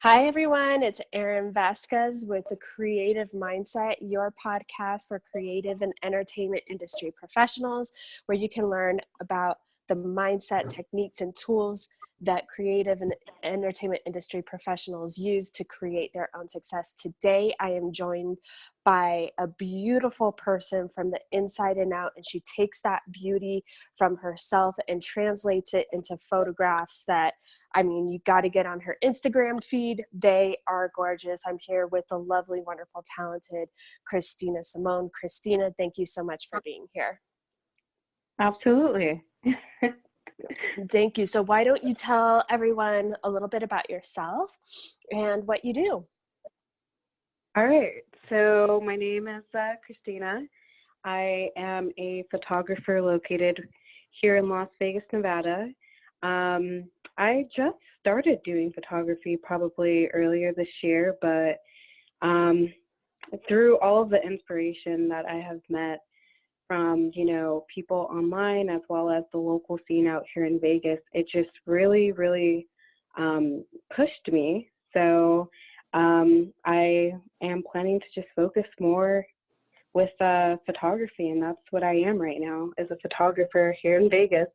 Hi, everyone. It's Erin Vazquez with the Creative Mindset, your podcast for creative and entertainment industry professionals, where you can learn about the mindset, techniques, and tools that creative and entertainment industry professionals use to create their own success. Today, I am joined by a beautiful person from the inside and out, and she takes that beauty from herself and translates it into photographs that, I mean, you got to get on her Instagram feed. They are gorgeous. I'm here with the lovely, wonderful, talented Christina Simone. Christina, thank you so much for being here. Absolutely. Thank you. So why don't you tell everyone a little bit about yourself and what you do? All right. So my name is Christina. I am a photographer located here in Las Vegas, Nevada. I just started doing photography probably earlier this year, but through all of the inspiration that I have met from, people online as well as the local scene out here in Vegas, it just really, really pushed me. So I am planning to just focus more with photography, and that's what I am right now, as a photographer here in Vegas.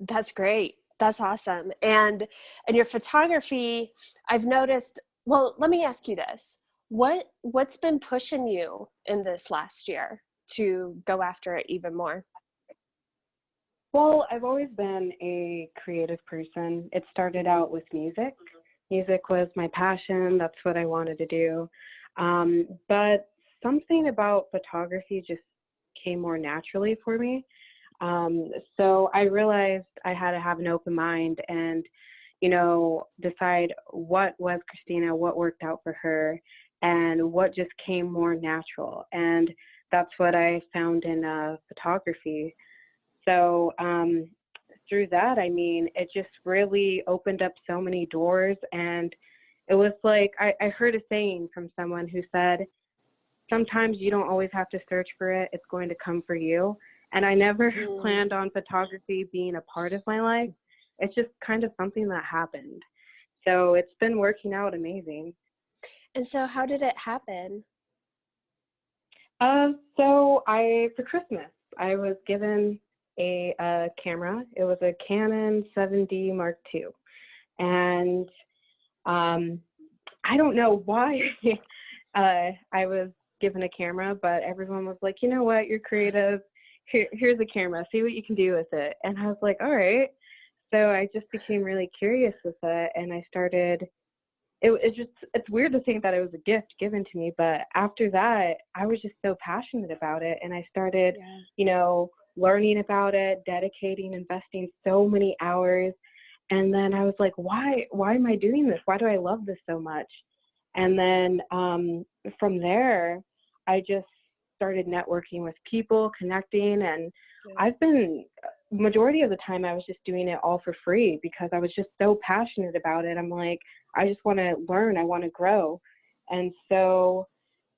That's great. That's awesome. And your photography, I've noticed, well, let me ask you this. What's been pushing you in this last year to go after it even more? Well, I've always been a creative person. It started out with music. Music was my passion. That's what I wanted to do. But something about photography just came more naturally for me. So I realized I had to have an open mind and, decide what was Christina, what worked out for her, and what just came more natural. And that's what I found in photography. So through that, I mean, it just really opened up so many doors. And it was like I heard a saying from someone who said, sometimes you don't always have to search for it. It's going to come for you. And I never planned on photography being a part of my life. It's just kind of something that happened. So it's been working out amazing. And so how did it happen? For Christmas, I was given a camera. It was a Canon 7D Mark II. And I don't know why I was given a camera, but everyone was like, you know what, you're creative. Here's a camera. See what you can do with it. And I was like, all right. So I just became really curious with it, and I started. It's weird to think that it was a gift given to me, but after that, I was just so passionate about it, and I started, learning about it, dedicating, investing so many hours. And then I was like, why am I doing this? Why do I love this so much? And then from there, I just started networking with people, connecting, and I've been, majority of the time, I was just doing it all for free because I was just so passionate about it. I'm like, I just want to learn, I want to grow. And so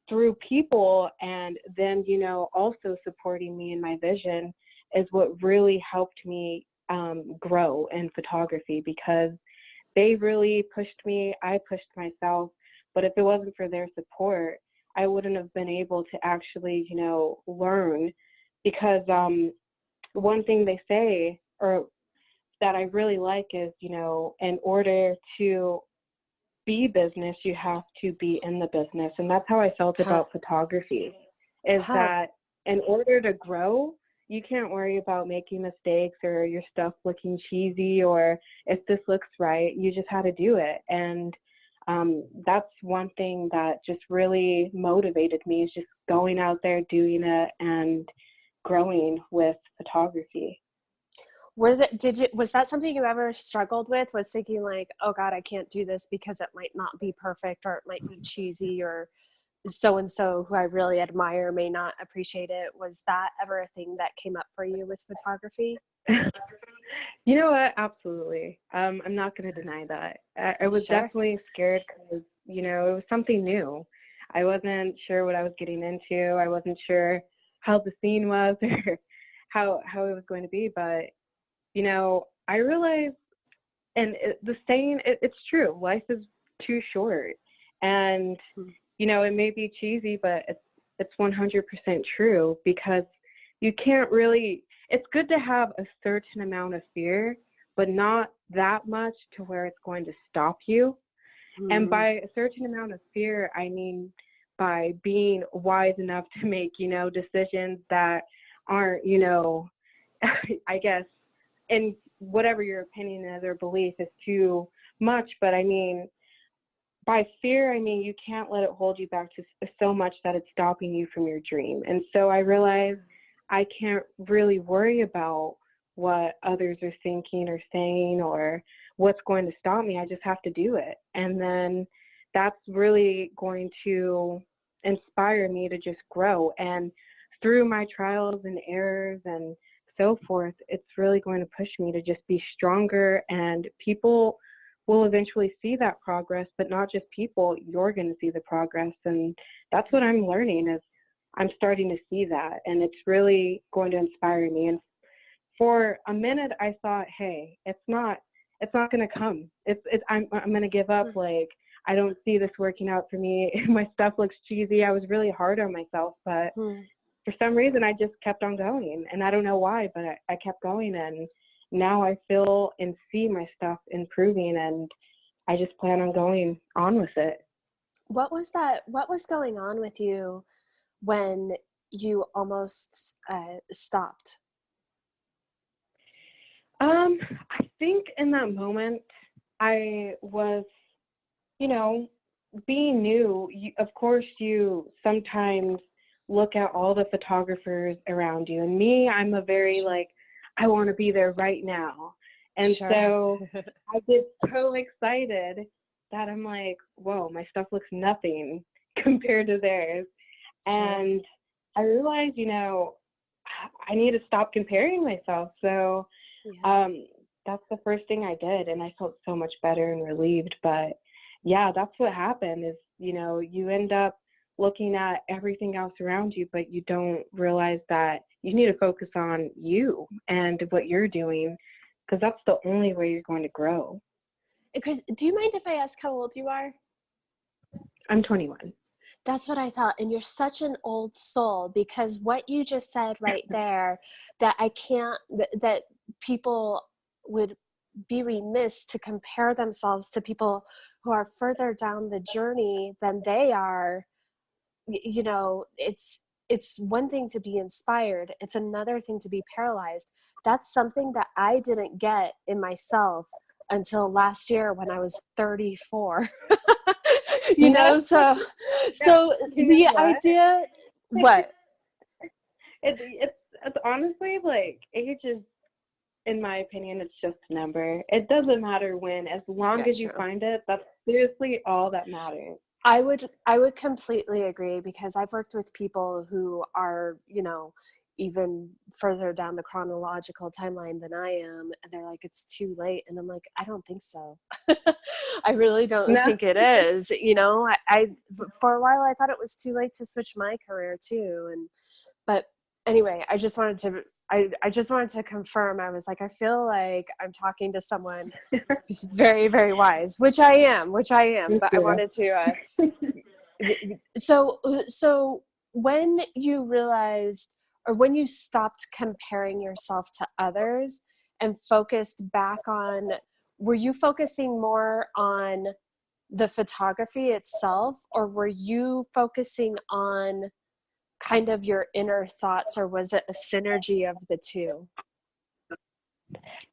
through people and then, also supporting me in my vision is what really helped me grow in photography, because they really pushed me. I pushed myself. But if it wasn't for their support, I wouldn't have been able to actually, learn, because one thing they say, or that I really like, is, in order to be business, you have to be in the business. And that's how I felt about photography, is that in order to grow, you can't worry about making mistakes or your stuff looking cheesy or if this looks right. You just had to do it. And that's one thing that just really motivated me, is just going out there, doing it, and growing with photography. Was that something you ever struggled with? Was thinking like, oh God, I can't do this because it might not be perfect, or it might be cheesy, or so-and-so who I really admire may not appreciate it. Was that ever a thing that came up for you with photography? You know what? Absolutely. I'm not going to deny that. I was definitely scared because, it was something new. I wasn't sure what I was getting into. I wasn't sure how the scene was or how it was going to be. But, I realized, and the saying, it's true. Life is too short. And, you know, it may be cheesy, but it's 100% true, because you can't really, it's good to have a certain amount of fear, but not that much to where it's going to stop you. And by a certain amount of fear, I mean by being wise enough to make, you know, decisions that aren't, you know, I guess, in whatever your opinion is or belief is too much. But I mean, by fear, I mean, you can't let it hold you back to so much that it's stopping you from your dream. And so I realized I can't really worry about what others are thinking or saying or what's going to stop me. I just have to do it. And then that's really going to inspire me to just grow. And through my trials and errors and so forth, it's really going to push me to just be stronger, and people will eventually see that progress, but not just people, you're going to see the progress. And that's what I'm learning, is I'm starting to see that, and it's really going to inspire me. And for a minute I thought, hey, it's not going to come. I'm going to give up. Like, I don't see this working out for me. My stuff looks cheesy. I was really hard on myself, but for some reason I just kept on going, and I don't know why, but I kept going, and now I feel and see my stuff improving, and I just plan on going on with it. What was going on with you when you almost stopped? I think in that moment I was, you know, being new, of course you sometimes look at all the photographers around you. And me, I'm a very like, I want to be there right now. And so I get so excited that I'm like, whoa, my stuff looks nothing compared to theirs. And I realized, you know, I need to stop comparing myself. So that's the first thing I did. And I felt so much better and relieved. But yeah, that's what happened is, you know, you end up looking at everything else around you, but you don't realize that you need to focus on you and what you're doing, because that's the only way you're going to grow. Chris, do you mind if I ask how old you are? I'm 21. That's what I thought. And you're such an old soul, because what you just said right there, that that people would be remiss to compare themselves to people who are further down the journey than they are. You know, it's one thing to be inspired. It's another thing to be paralyzed. That's something that I didn't get in myself until last year when I was 34. You know, so the idea, what? It's honestly, like, age is, in my opinion, it's just a number. It doesn't matter when, as long as you find it, that's seriously all that matters. I would completely agree, because I've worked with people who are, you know, even further down the chronological timeline than I am, and they're like, it's too late. And I'm like, I don't think so. I really don't think it is. You know, I for a while I thought it was too late to switch my career too. But anyway, I just wanted to confirm. I was like, I feel like I'm talking to someone who's very, very wise, which I am. But I wanted to. So when you realized, or when you stopped comparing yourself to others and focused back on, were you focusing more on the photography itself, or were you focusing on kind of your inner thoughts, or was it a synergy of the two?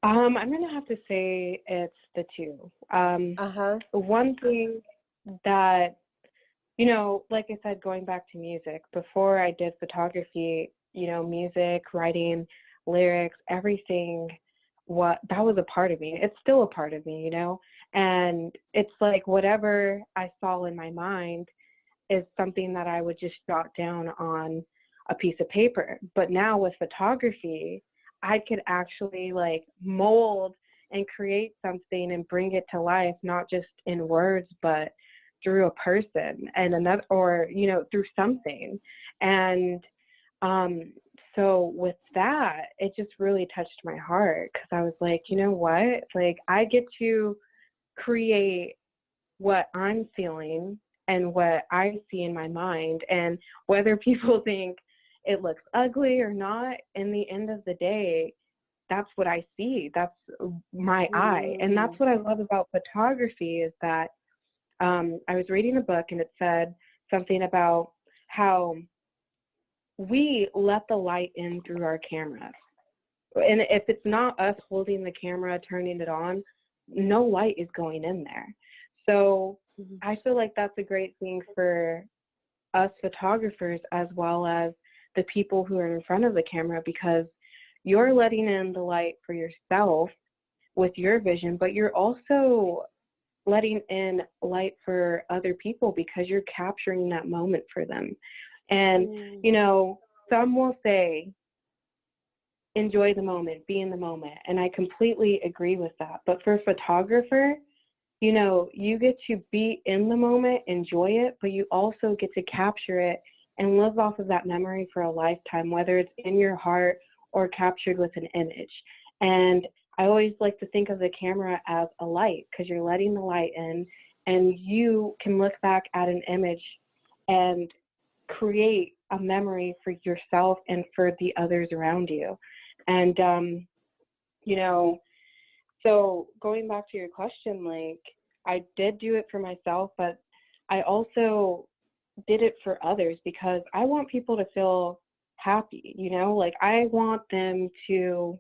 I'm going to have to say it's the two. One thing that, you know, like I said, going back to music, before I did photography, you know, music, writing, lyrics, everything, that was a part of me. It's still a part of me, you know, and it's like whatever I saw in my mind is something that I would just jot down on a piece of paper. But now with photography, I could actually like mold and create something and bring it to life, not just in words, but through a person and another, or, you know, through something. And so with that, it just really touched my heart, because I was like, you know what, like, I get to create what I'm feeling and what I see in my mind. And whether people think it looks ugly or not, in the end of the day, that's what I see. That's my eye. And that's what I love about photography, is that I was reading a book and it said something about how we let the light in through our cameras. And if it's not us holding the camera, turning it on, no light is going in there. So I feel like that's a great thing for us photographers, as well as the people who are in front of the camera, because you're letting in the light for yourself with your vision, but you're also letting in light for other people because you're capturing that moment for them. And, you know, some will say, enjoy the moment, be in the moment. And I completely agree with that. But for a photographer, you know, you get to be in the moment, enjoy it, but you also get to capture it and live off of that memory for a lifetime, whether it's in your heart or captured with an image. And I always like to think of the camera as a light, because you're letting the light in, and you can look back at an image and create a memory for yourself and for the others around you. And, you know, so going back to your question, like, I did do it for myself, but I also did it for others because I want people to feel happy, you know, like I want them to,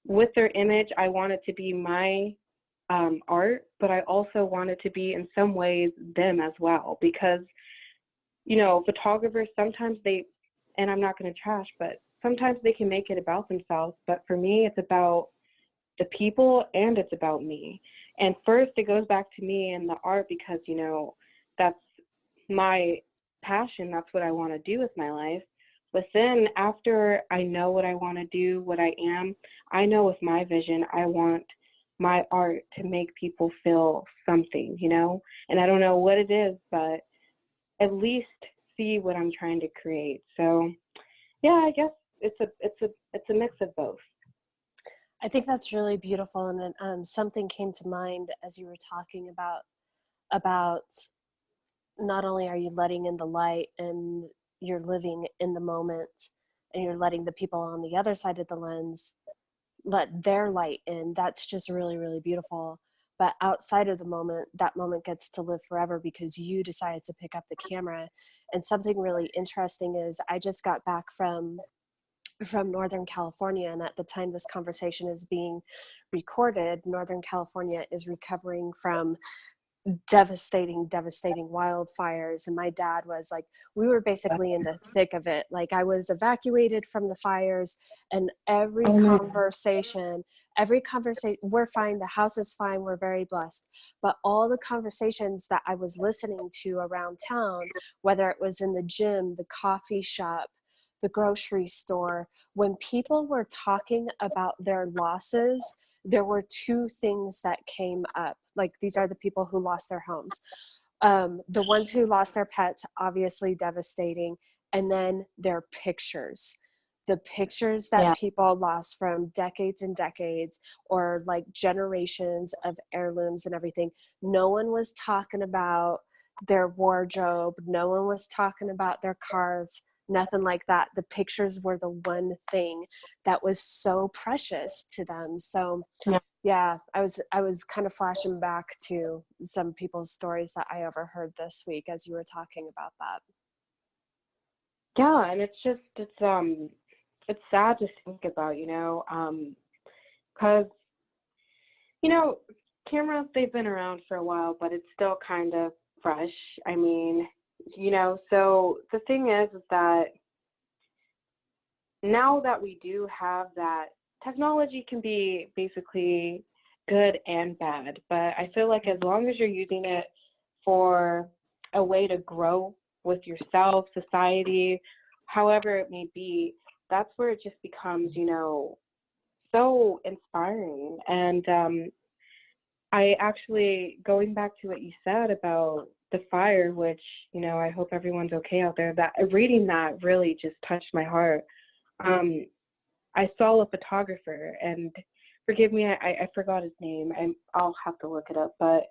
with their image, I want it to be my art, but I also want it to be in some ways them as well, because, you know, photographers, sometimes they, and I'm not going to trash, but sometimes they can make it about themselves. But for me, it's about the people and it's about me. And first it goes back to me and the art, because, you know, that's my passion. That's what I want to do with my life. But then after I know what I want to do, what I am, I know with my vision, I want my art to make people feel something, you know, and I don't know what it is, but at least see what I'm trying to create. So yeah, I guess it's a mix of both. I think that's really beautiful. And then something came to mind as you were talking about not only are you letting in the light and you're living in the moment, and you're letting the people on the other side of the lens let their light in. That's just really, really beautiful. But outside of the moment, that moment gets to live forever because you decided to pick up the camera. And something really interesting is I just got back from Northern California, and at the time this conversation is being recorded, Northern California is recovering from devastating wildfires. And my dad was like, we were basically in the thick of it. Like, I was evacuated from the fires, and every conversation, we're fine, the house is fine, we're very blessed. But all the conversations that I was listening to around town, whether it was in the gym, the coffee shop, the grocery store, when people were talking about their losses, there were two things that came up. Like, these are the people who lost their homes. The ones who lost their pets, obviously devastating. And then their pictures. The pictures that people lost from decades and decades, or like generations of heirlooms and everything. No one was talking about their wardrobe. No one was talking about their cars. Nothing like that. The pictures were the one thing that was so precious to them. So yeah, I was kind of flashing back to some people's stories that I overheard this week as you were talking about that. Yeah, and it's sad to think about, you know, because, you know, cameras, they've been around for a while, but it's still kind of fresh. I mean, you know, so the thing is that now that we do have that, technology can be basically good and bad, but I feel like as long as you're using it for a way to grow with yourself, society, however it may be, that's where it just becomes, you know, so inspiring. And I actually, going back to what you said about the fire, which, you know, I hope everyone's okay out there, that reading that really just touched my heart. I saw a photographer, and forgive me, I forgot his name, and I'll have to look it up, but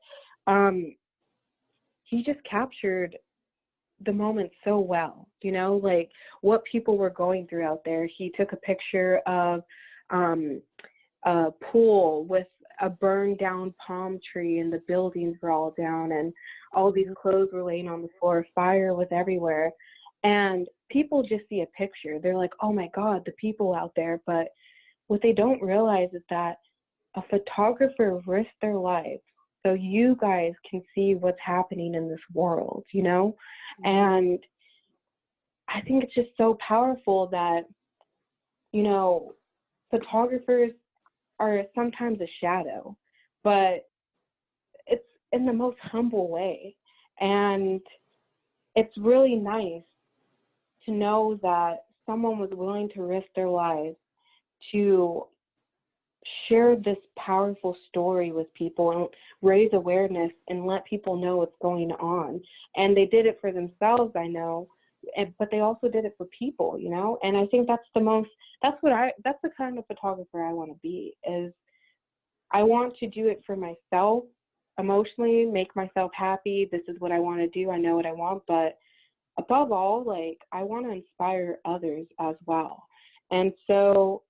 he just captured the moment so well, you know, like what people were going through out there. He took a picture of a pool with a burned down palm tree and the buildings were all down and all these clothes were laying on the floor. Fire was everywhere. And people just see a picture. They're like, oh my God, the people out there. But what they don't realize is that a photographer risked their life so you guys can see what's happening in this world, you know? And I think it's just so powerful that, you know, photographers are sometimes a shadow, but it's in the most humble way. And it's really nice to know that someone was willing to risk their lives to share this powerful story with people and raise awareness and let people know what's going on. And they did it for themselves, I know, but they also did it for people, you know? And I think that's the kind of photographer I want to be, is I want to do it for myself emotionally, make myself happy. This is what I want to do. I know what I want, but above all, like, I want to inspire others as well. And so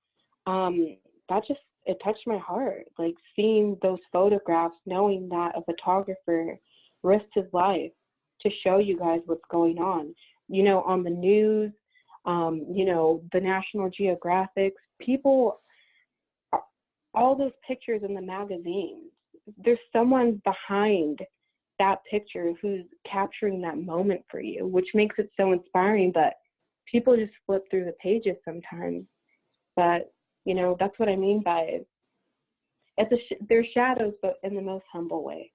it touched my heart, like seeing those photographs, knowing that a photographer risked his life to show you guys what's going on, you know, on the news, you know, the National Geographic, people, all those pictures in the magazines, there's someone behind that picture who's capturing that moment for you, which makes it so inspiring. But people just flip through the pages sometimes. But, you know, that's what I mean by it. They're shadows, but in the most humble way.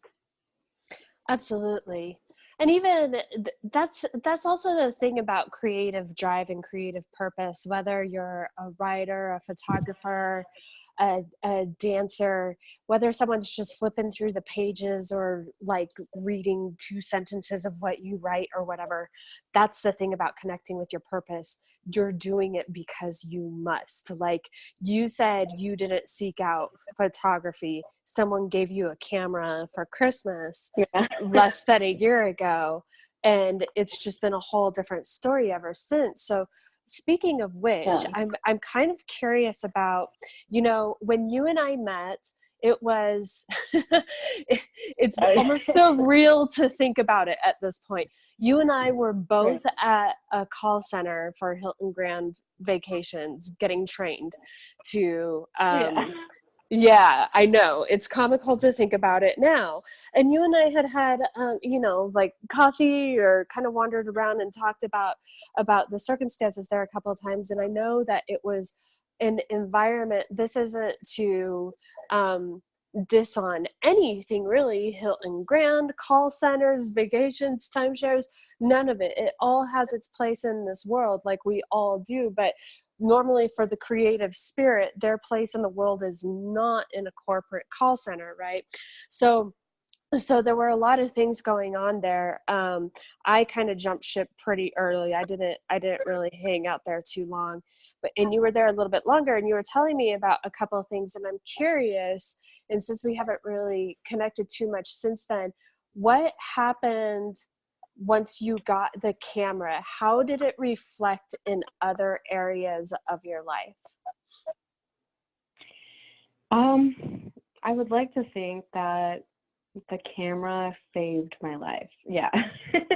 Absolutely. And even that's also the thing about creative drive and creative purpose, whether you're a writer, a photographer, a dancer, whether someone's just flipping through the pages or like reading 2 sentences of what you write or whatever. That's the thing about connecting with your purpose. You're doing it because you must. Like you said, you didn't seek out photography. Someone gave you a camera for Christmas less than a year ago, and it's just been a whole different story ever since. So speaking of which, I'm kind of curious about, you know, when you and I met, it was it's almost surreal to think about it at this point. You and I were both at a call center for Hilton Grand Vacations getting trained to yeah, I know. It's comical to think about it now. And you and I had you know, like coffee or kind of wandered around and talked about the circumstances there a couple of times. And I know that it was an environment. This isn't to diss on anything really. Hilton Grand, call centers, vacations, timeshares, none of it. It all has its place in this world, like we all do. But normally for the creative spirit, their place in the world is not in a corporate call center, right? So there were a lot of things going on there. I kind of jumped ship pretty early. I didn't really hang out there too long, and you were there a little bit longer, and you were telling me about a couple of things, and I'm curious, and since we haven't really connected too much since then, what happened once you got the camera? How did it reflect in other areas of your life? I would like to think that the camera saved my life. Yeah.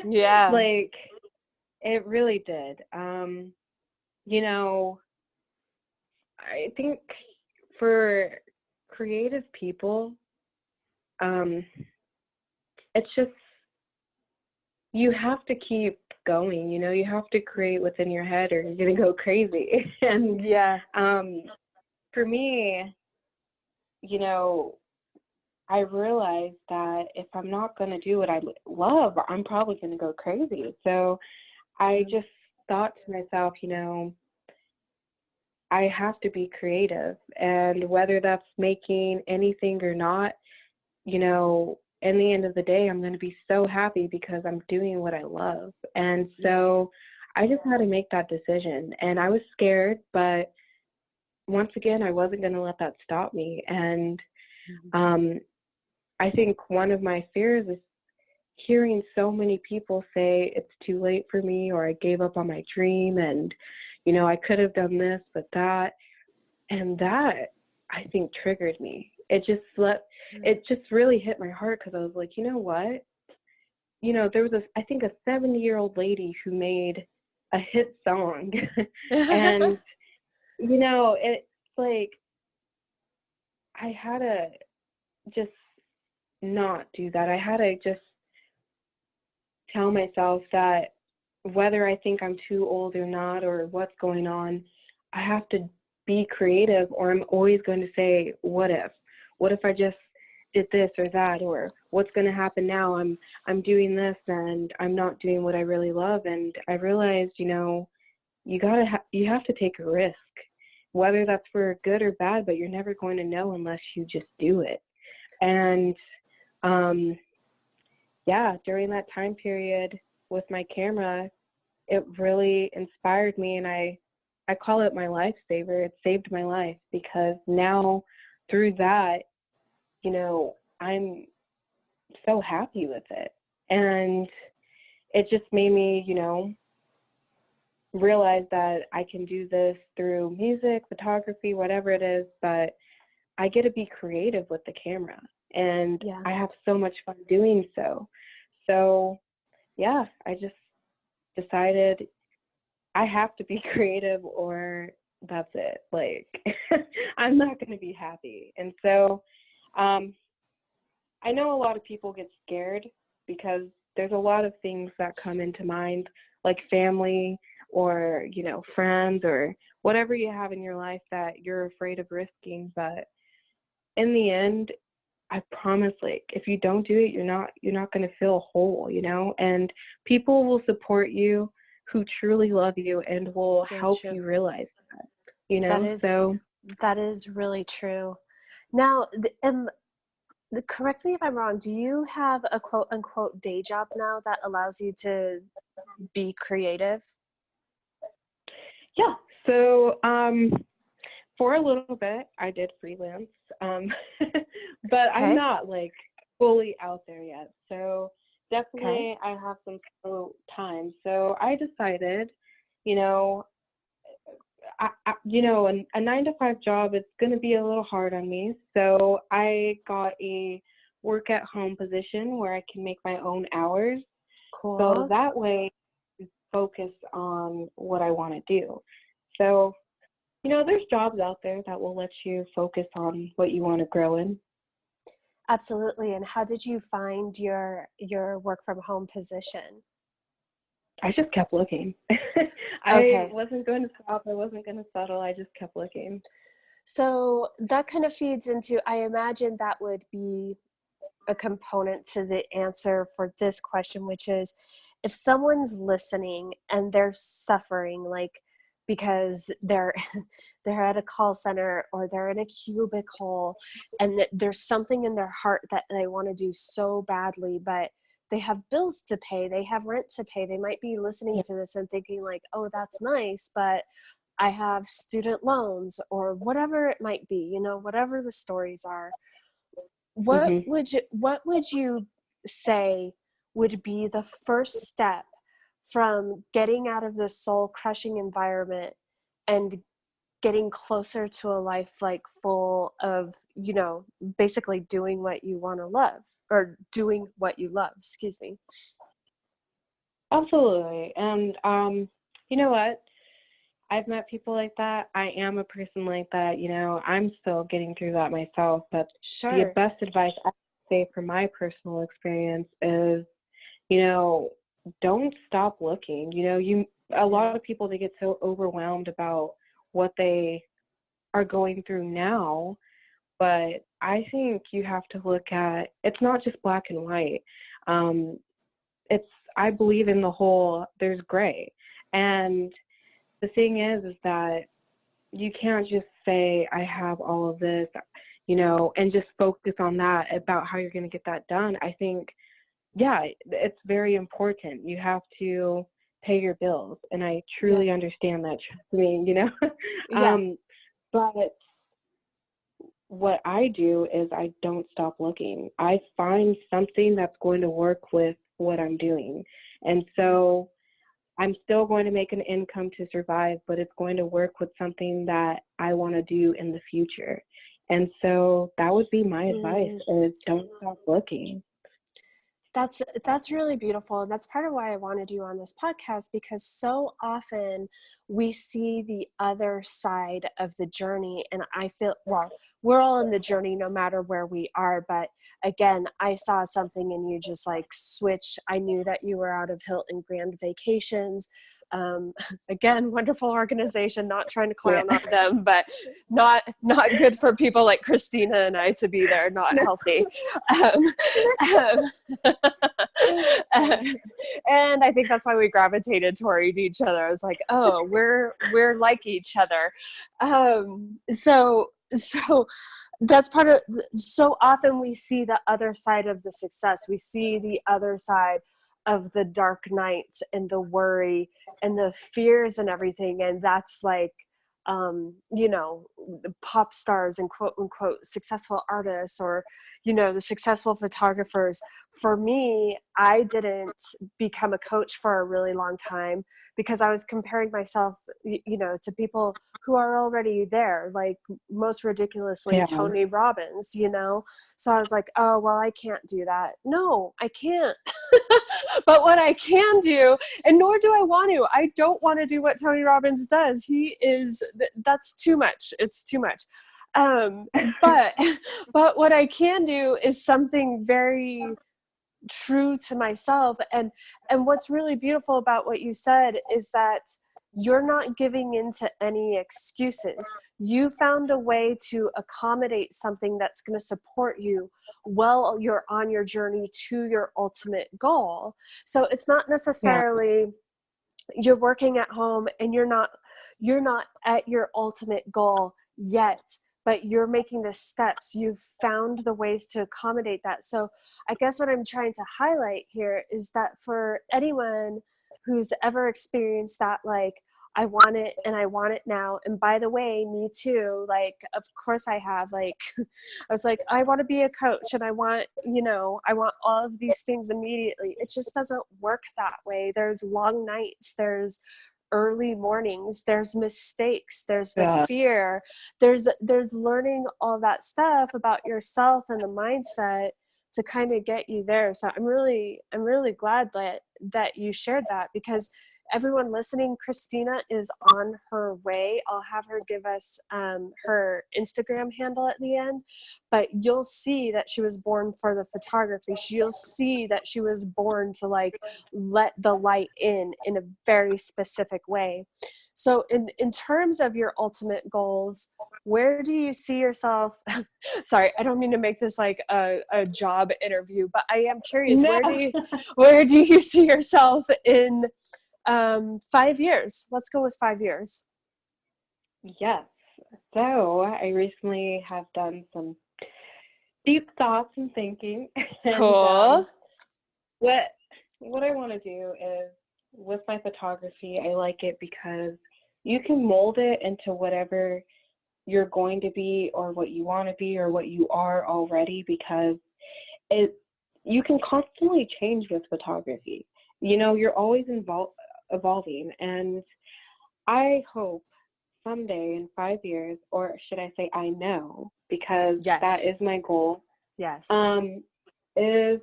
Yeah. Like, it really did. You know, I think for creative people, it's just, you have to keep going, you know, you have to create within your head or you're going to go crazy. And for me, you know, I realized that if I'm not going to do what I love, I'm probably going to go crazy. So I just thought to myself, you know, I have to be creative. And whether that's making anything or not, you know, in the end of the day, I'm going to be so happy because I'm doing what I love. And so I just had to make that decision. And I was scared, but once again, I wasn't going to let that stop me. And I think one of my fears is hearing so many people say it's too late for me, or I gave up on my dream, and, you know, I could have done this, but that, and that, I think, triggered me. It just really hit my heart, because I was like, you know what? You know, there was I think a 70-year-old lady who made a hit song and, you know, it's like, I had to just not do that. I had to just tell myself that whether I think I'm too old or not, or what's going on, I have to be creative, or I'm always going to say, what if? What if I just did this or that, or what's going to happen now? I'm doing this and I'm not doing what I really love. And I realized, you know, you have to take a risk, whether that's for good or bad, but you're never going to know unless you just do it. And yeah, during that time period with my camera, it really inspired me, and I call it my lifesaver. It saved my life, because now through that, you know, I'm so happy with it. And it just made me, you know, realize that I can do this through music, photography, whatever it is, but I get to be creative with the camera, and Yeah. I have so much fun doing so. So yeah, I just decided I have to be creative, or that's it. Like, I'm not going to be happy. And so I know a lot of people get scared, because there's a lot of things that come into mind, like family, or, you know, friends, or whatever you have in your life that you're afraid of risking. But in the end, I promise, like, if you don't do it, you're not going to feel whole, you know, and people will support you who truly love you and will help you realize that, you know. That is really true. Now, correct me if I'm wrong, do you have a quote unquote day job now that allows you to be creative? Yeah. So for a little bit, I did freelance, but I'm Okay. not like fully out there yet. So Okay. definitely I have some time. So I decided, you know, you know, a 9-to-5 job is going to be a little hard on me. So I got a work at home position where I can make my own hours. So Cool. that way I can focus on what I want to do. So, you know, there's jobs out there that will let you focus on what you want to grow in. Absolutely. And how did you find your work from home position? I just kept looking. I Okay. wasn't going to stop. I wasn't going to settle. I just kept looking. So that kind of feeds into, I imagine that would be a component to the answer for this question, which is, if someone's listening and they're suffering, like, because they're they're at a call center or they're in a cubicle, and there's something in their heart that they want to do so badly, but they have bills to pay, they have rent to pay, they might be listening Yeah. to this and thinking like, oh, that's nice, but I have student loans, or whatever it might be, you know, whatever the stories are. Hmm. What would you say would be the first step from getting out of this soul crushing environment and getting closer to a life like full of, you know, basically doing what you want to love, or doing what you love, excuse me. Absolutely. And you know what? I've met people like that. I am a person like that. You know, I'm still getting through that myself. But the Sure. best advice I would say from my personal experience is, you know, don't stop looking. You know, a Yeah. lot of people, they get so overwhelmed about what they are going through now. But I think you have to look at, it's not just black and white. Um, it's, I believe in the whole, there's gray. And the thing is that you can't just say, I have all of this, you know, and just focus on that about how you're going to get that done. I think, yeah, it's very important. You have to pay your bills. And I Yeah. truly understand that. Trust me, you know. Yeah. But what I do is I don't stop looking. I find something that's going to work with what I'm doing. And so I'm still going to make an income to survive, but it's going to work with something that I want to do in the future. And so that would be my advice, is don't stop looking. That's really beautiful. And that's part of why I wanted you on this podcast, because so often we see the other side of the journey. And I feel, well, we're all in the journey no matter where we are. But again, I saw something and you just like switch. I knew that you were out of Hilton Grand Vacations. Um, Again, wonderful organization, not trying to clown on them, but not good for people like Christina and I to be there, not healthy. Um, um, and I think that's why we gravitated toward each other. I was like, oh, we're like each other. So that's part of, so often we see the other side of the success. We see the other side of the dark nights and the worry and the fears and everything. And that's like, the pop stars and quote unquote successful artists, or, the successful photographers. For me, I didn't become a coach for a really long time because I was comparing myself, to people who are already there, like most ridiculously Tony Robbins, So I was like, oh, well, I can't do that. No, I can't. But what I can do, and nor do I want to, I don't want to do what Tony Robbins does. That's too much. It's too much. But what I can do is something very true to myself. And what's really beautiful about what you said is that you're not giving into any excuses. You found a way to accommodate something that's going to support you while you're on your journey to your ultimate goal. So it's not necessarily you're working at home and you're not at your ultimate goal yet, but you're making the steps. You've found the ways to accommodate that. So I guess what I'm trying to highlight here is that for anyone who's ever experienced that, like, I want it and I want it now. And by the way, me too. Like, of course I have, like, I was like, I want to be a coach and I want all of these things immediately. It just doesn't work that way. There's long nights, there's early mornings, there's mistakes, there's the fear, there's learning all that stuff about yourself and the mindset to kind of get you there. So I'm really glad that you shared that, because everyone listening, Christina is on her way. I'll have her give us her Instagram handle at the end, but you'll see that she was born for the photography. You'll see that she was born to like let the light in a very specific way. So in terms of your ultimate goals, where do you see yourself? Sorry, I don't mean to make this like a job interview, but I am curious, No. where do you see yourself in 5 years? Let's go with 5 years. Yes. So I recently have done some deep thoughts and thinking. Cool. And, what I want to do is, with my photography, I like it because you can mold it into whatever you're going to be, or what you want to be, or what you are already, because you can constantly change with photography. You're always evolving, and I hope someday in 5 years, or should I say I know, because that is my goal, is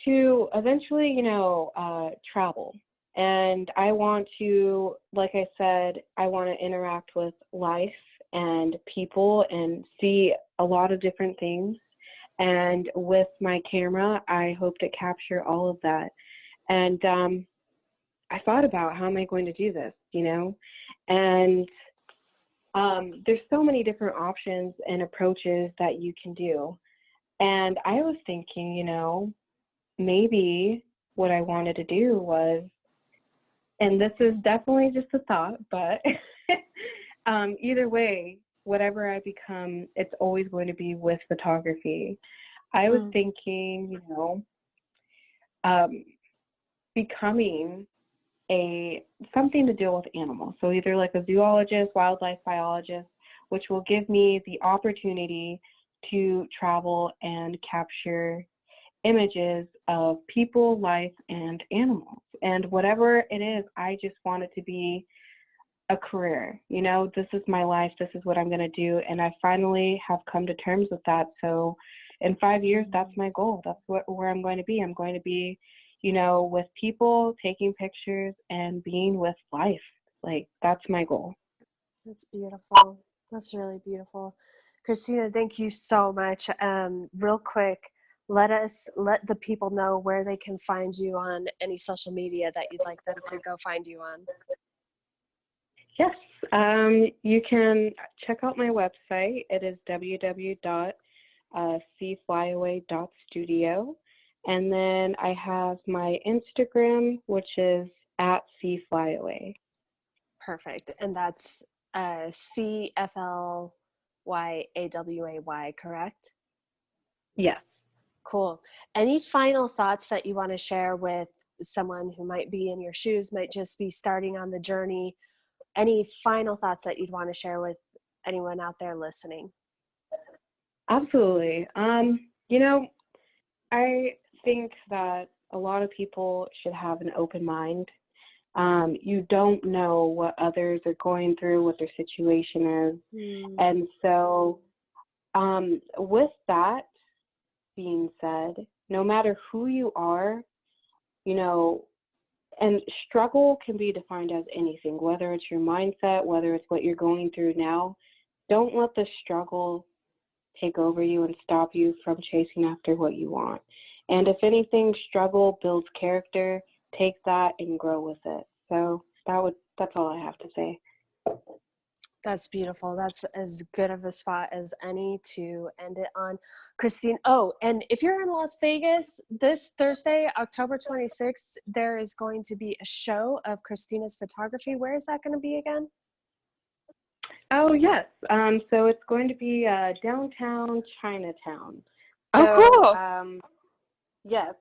to eventually, travel. And I want to, like I said, I want to interact with life and people and see a lot of different things. And with my camera, I hope to capture all of that. And I thought about, how am I going to do this, And there's so many different options and approaches that you can do. And I was thinking, maybe what I wanted to do was, and this is definitely just a thought, but either way, whatever I become, it's always going to be with photography. I was thinking, becoming something to deal with animals. So either like a zoologist, wildlife biologist, which will give me the opportunity to travel and capture images of people, life, and animals. And whatever it is, I just want it to be a career. You know, this is my life, this is what I'm going to do. And I finally have come to terms with that. So in 5 years, that's my goal. That's where I'm going to be. I'm going to be, you know, with people, taking pictures, and being with life. Like, that's my goal. That's beautiful. That's really beautiful. Christina, thank you so much. Real quick, let the people know where they can find you on any social media that you'd like them to go find you on. Yes, you can check out my website. It is www.cflyaway.studio. And then I have my Instagram, which is @cflyaway. Perfect. And that's CFLYAWAY, correct? Yes. Cool. Any final thoughts that you want to share with someone who might be in your shoes, might just be starting on the journey? Any final thoughts that you'd want to share with anyone out there listening? Absolutely. You know, I think that a lot of people should have an open mind. You don't know what others are going through, what their situation is. And so, with that being said, no matter who you are, you know, and struggle can be defined as anything, whether it's your mindset, whether it's what you're going through now. Don't let the struggle take over you and stop you from chasing after what you want. And if anything, struggle builds character. Take that and grow with it. So that's all I have to say. That's beautiful. That's as good of a spot as any to end it on. Christine, oh, and if you're in Las Vegas this Thursday, October 26th, there is going to be a show of Christina's photography. Where is that going to be again? Oh, yes. So it's going to be downtown Chinatown. Oh, So, cool. Yes.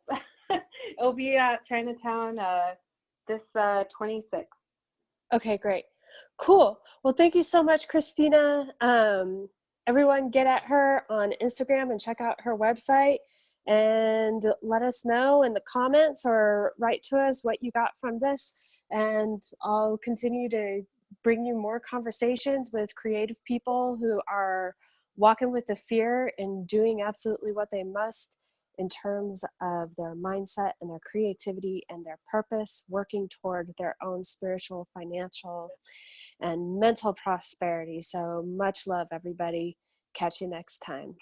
It'll be at Chinatown this 26th. Okay, great. Cool. Well, thank you so much, Christina. Everyone get at her on Instagram and check out her website, and let us know in the comments or write to us what you got from this. And I'll continue to bring you more conversations with creative people who are walking with the fear and doing absolutely what they must in terms of their mindset and their creativity and their purpose, working toward their own spiritual, financial, and mental prosperity. So much love, everybody. Catch you next time.